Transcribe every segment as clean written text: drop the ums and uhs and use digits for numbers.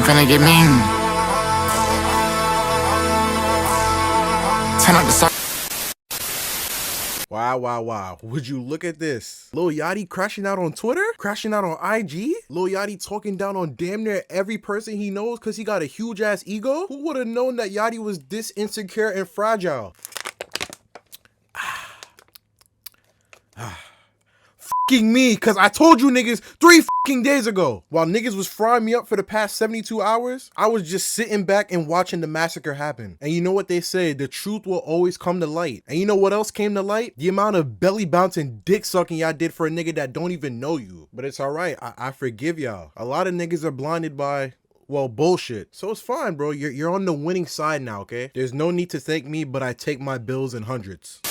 finna get mean. Turn up the circle. Wow. Would you look at this? Lil Yachty crashing out on Twitter? Crashing out on IG? Lil Yachty talking down on damn near every person he knows because he got a huge ass ego? Who would have known that Yachty was this insecure and fragile? Fucking me, cause I told you niggas 3 fucking days ago. While niggas was frying me up for the past 72 hours, I was just sitting back and watching the massacre happen. And you know what they say, the truth will always come to light. And you know what else came to light? The amount of belly bouncing dick sucking y'all did for a nigga that don't even know you. But it's alright, I forgive y'all. A lot of niggas are blinded by, well, bullshit. So it's fine, bro. You're on the winning side now, okay? There's no need to thank me, but I take my bills in hundreds.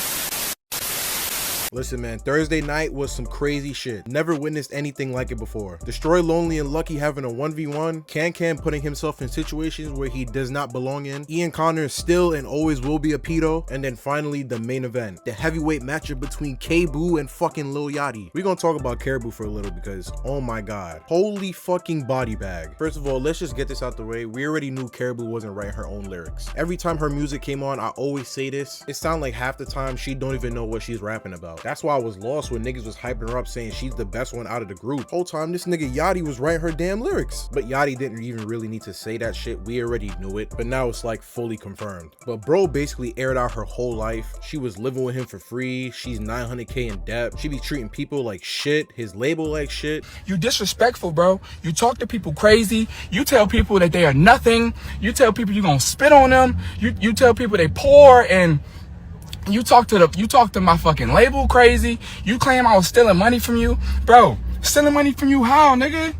Listen, man, Thursday night was some crazy shit. Never witnessed anything like it before. Destroy Lonely and Lucky having a 1v1. Can putting himself in situations where he does not belong in. Ian Connor still and always will be a pedo. And then finally, the main event. The heavyweight matchup between Karrahbooo and fucking Lil Yachty. We're gonna talk about Karrahbooo for a little because, oh my god. Holy fucking body bag. First of all, let's just get this out the way. We already knew Karrahbooo wasn't writing her own lyrics. Every time her music came on, I always say this. It sounds like half the time she don't even know what she's rapping about. That's why I was lost when niggas was hyping her up saying she's the best one out of the group. Whole time this nigga Yachty was writing her damn lyrics. But Yachty didn't even really need to say that shit. We already knew it. But now it's like fully confirmed. But bro basically aired out her whole life. She was living with him for free. She's 900K in debt. She be treating people like shit. His label like shit. You disrespectful, bro. You talk to people crazy. You tell people that they are nothing. You tell people you gonna spit on them. You tell people they poor, and you talk to my fucking label crazy. You claim I was stealing money from you. Bro, stealing money from you how, nigga?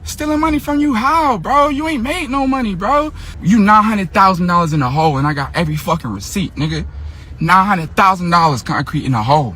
Stealing money from you how, bro? You ain't made no money, bro. You $900,000 in a hole and I got every fucking receipt, nigga. $900,000 concrete in a hole.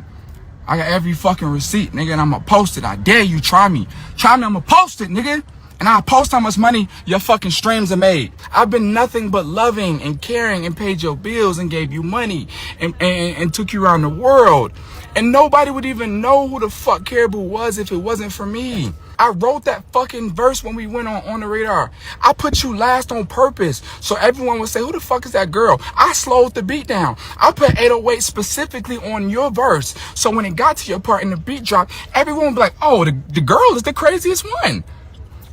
I got every fucking receipt, nigga, and I'ma post it. I dare you, try me. Try me, I'ma post it, nigga. And I'll post how much money your fucking streams are made. I've been nothing but loving and caring and paid your bills and gave you money and took you around the world. And nobody would even know who the fuck Karrahbooo was if it wasn't for me. I wrote that fucking verse when we went on the radar. I put you last on purpose so everyone would say, who the fuck is that girl? I slowed the beat down. I put 808 specifically on your verse. So when it got to your part and the beat dropped, everyone would be like, oh, the girl is the craziest one.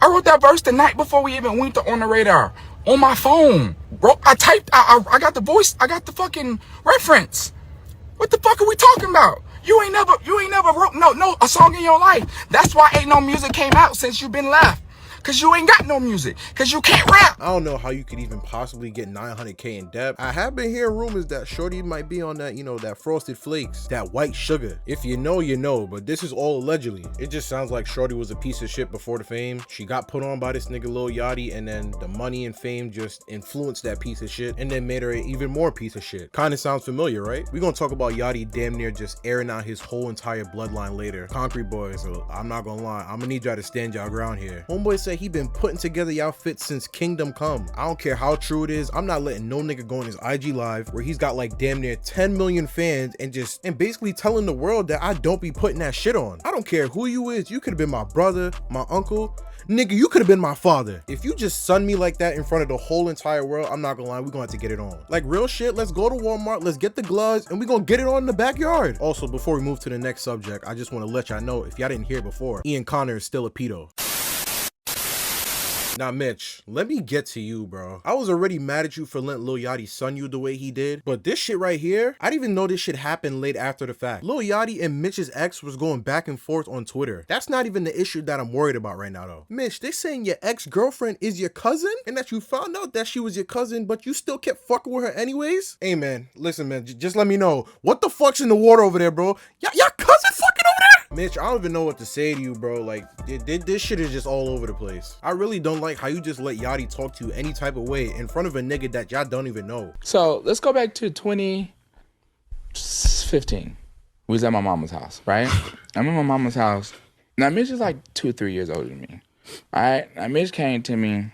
I wrote that verse the night before we even went on the radar. On my phone. Bro, I got the voice, I got the fucking reference. What the fuck are we talking about? You ain't never wrote no a song in your life. That's why ain't no music came out since you been left. Cause you ain't got no music. Cause you can't rap. I don't know how you could even possibly get 900K in debt. I have been hearing rumors that Shorty might be on that, you know, that Frosted Flakes, that white sugar. If you know, you know, but this is all allegedly. It just sounds like Shorty was a piece of shit before the fame. She got put on by this nigga Lil Yachty, and then the money and fame just influenced that piece of shit and then made her an even more piece of shit. Kinda sounds familiar, right? We're gonna talk about Yachty damn near just airing out his whole entire bloodline later. Concrete boys, so I'm not gonna lie, I'm gonna need y'all to stand y'all ground here. Homeboy said he been putting together y'all fits since Kingdom Come. I don't care how true it is, I'm not letting no nigga go on his IG live where he's got like damn near 10 million fans and basically telling the world that I don't be putting that shit on. I don't care who you is. You could have been my brother, my uncle. Nigga, you could have been my father. If you just sun me like that in front of the whole entire world, I'm not gonna lie, we're gonna have to get it on. Like real shit, let's go to Walmart, let's get the gloves, and we're gonna get it on in the backyard. Also, before we move to the next subject, I just want to let y'all know, if y'all didn't hear before, Ian Connor is still a pedo. Now, Mitch, let me get to you, bro. I was already mad at you for letting Lil Yachty son you the way he did, but this shit right here, I didn't even know this shit happened late after the fact. Lil Yachty and Mitch's ex was going back and forth on Twitter. That's not even the issue that I'm worried about right now, though. Mitch, they saying your ex-girlfriend is your cousin, and that you found out that she was your cousin, but you still kept fucking with her anyways? Hey, man, listen, man, just let me know. What the fuck's in the water over there, bro? Y'all cousin fucking over there? Mitch, I don't even know what to say to you, bro. Like, this shit is just all over the place. I really don't like how you just let Yachty talk to you any type of way in front of a nigga that y'all don't even know. So let's go back to 2015. We was at my mama's house, right? I'm in my mama's house. Now, Mitch is like 2 or 3 years older than me. All right? Now, Mitch came to me,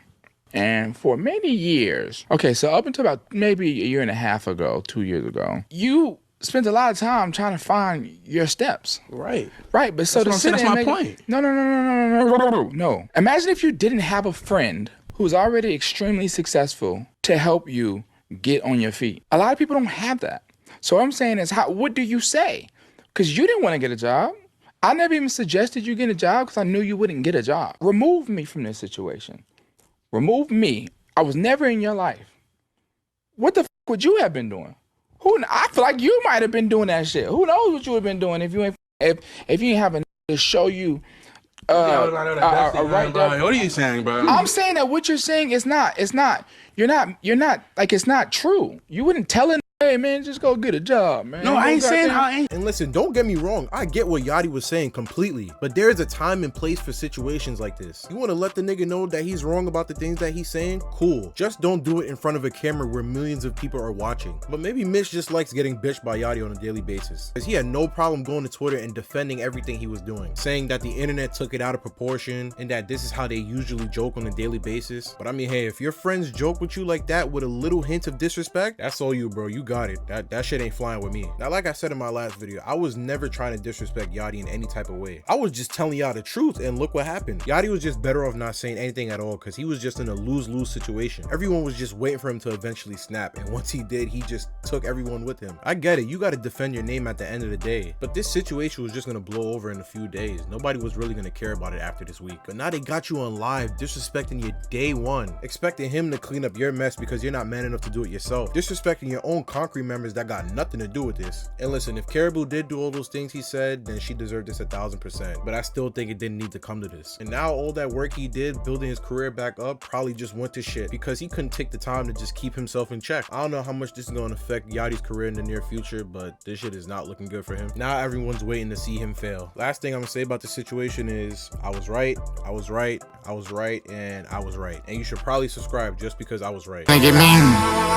and for many years, okay, so up until about maybe a year and a half ago, 2 years ago, you spent a lot of time trying to find your steps. Right. Right, but so that's my point. No. Imagine if you didn't have a friend who's already extremely successful to help you get on your feet. A lot of people don't have that. So what I'm saying is, what do you say? Because you didn't want to get a job. I never even suggested you get a job because I knew you wouldn't get a job. Remove me from this situation. Remove me. I was never in your life. What the fuck would you have been doing? I feel like you might have been doing that shit. Who knows what you would have been doing if you ain't have a to show you right there. What are you saying, bro? I'm saying that what you're saying is not. You're not like, it's not true. You wouldn't tell a hey man, just go get a job, man. No, I ain't saying I ain't. And listen, don't get me wrong, I get what Yachty was saying completely, but there's a time and place for situations like this. You want to let the nigga know that he's wrong about the things that he's saying? Cool. Just don't do it in front of a camera where millions of people are watching. But maybe Mitch just likes getting bitched by Yachty on a daily basis, because he had no problem going to Twitter and defending everything he was doing, saying that the internet took it out of proportion and that this is how they usually joke on a daily basis. But I mean, hey, if your friends joke with you like that with a little hint of disrespect, that's all you, bro. You got it. That shit ain't flying with me. Now, like I said in my last video, I was never trying to disrespect Yachty in any type of way. I was just telling y'all the truth, and look what happened. Yachty was just better off not saying anything at all, because he was just in a lose-lose situation. Everyone was just waiting for him to eventually snap, and once he did, he just took everyone with him. I get it, you got to defend your name at the end of the day, but this situation was just gonna blow over in a few days. Nobody was really gonna care about it after this week. But now they got you on live disrespecting you day one, expecting him to clean up your mess because you're not man enough to do it yourself, disrespecting your own concrete members that got nothing to do with this. And listen, if Karrahbooo did do all those things he said, then she deserved this 1000%, but I still think it didn't need to come to this. And now all that work he did building his career back up probably just went to shit because he couldn't take the time to just keep himself in check. I don't know how much this is going to affect Yachty's career in the near future, but this shit is not looking good for him. Now everyone's waiting to see him fail. Last thing I'm gonna say about the situation is I was right, I was right, I was right, and I was right. And you should probably subscribe just because I was right. Get mean.